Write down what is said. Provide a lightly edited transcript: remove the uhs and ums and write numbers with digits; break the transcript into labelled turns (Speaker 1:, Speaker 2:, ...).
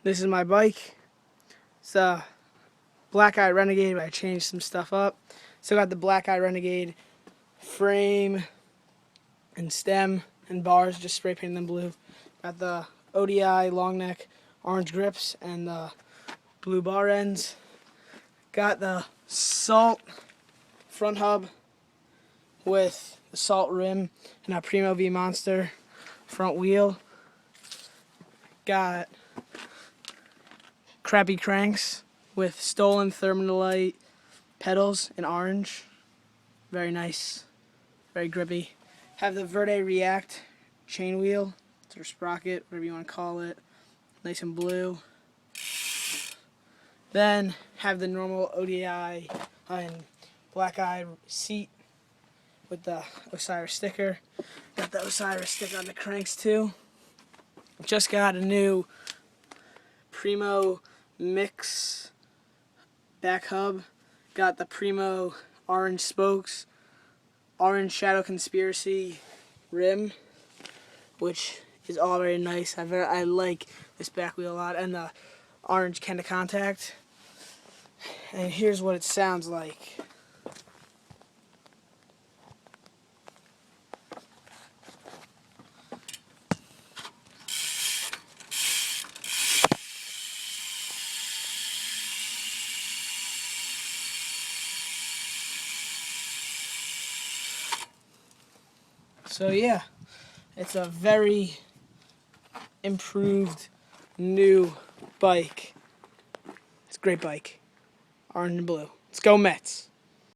Speaker 1: This is my bike. It's a black eye Renegade, but I changed some stuff up. Still got the black eye Renegade frame and stem and bars, just spray painted them blue. Got the ODI long neck orange grips and the blue bar ends. Got the Salt front hub with the Salt rim and a Primo V Monster front wheel. Got crappy cranks with stolen themalite pedals in orange. Very nice, very grippy. Have the Verde React chain wheel, or Sprocket, whatever you want to call it. Nice and blue. Then have the normal ODI and black eye seat with the Osiris sticker. Got the Osiris sticker on the cranks too. Just got a new Primo mix back hub. Got the Primo orange spokes, orange Shadow Conspiracy rim, which is all very nice. I like this back wheel a lot, and the orange Kenda kontact. And here's what it sounds like. So yeah, it's a very improved new bike. It's a great bike. Orange and blue. Let's go Mets.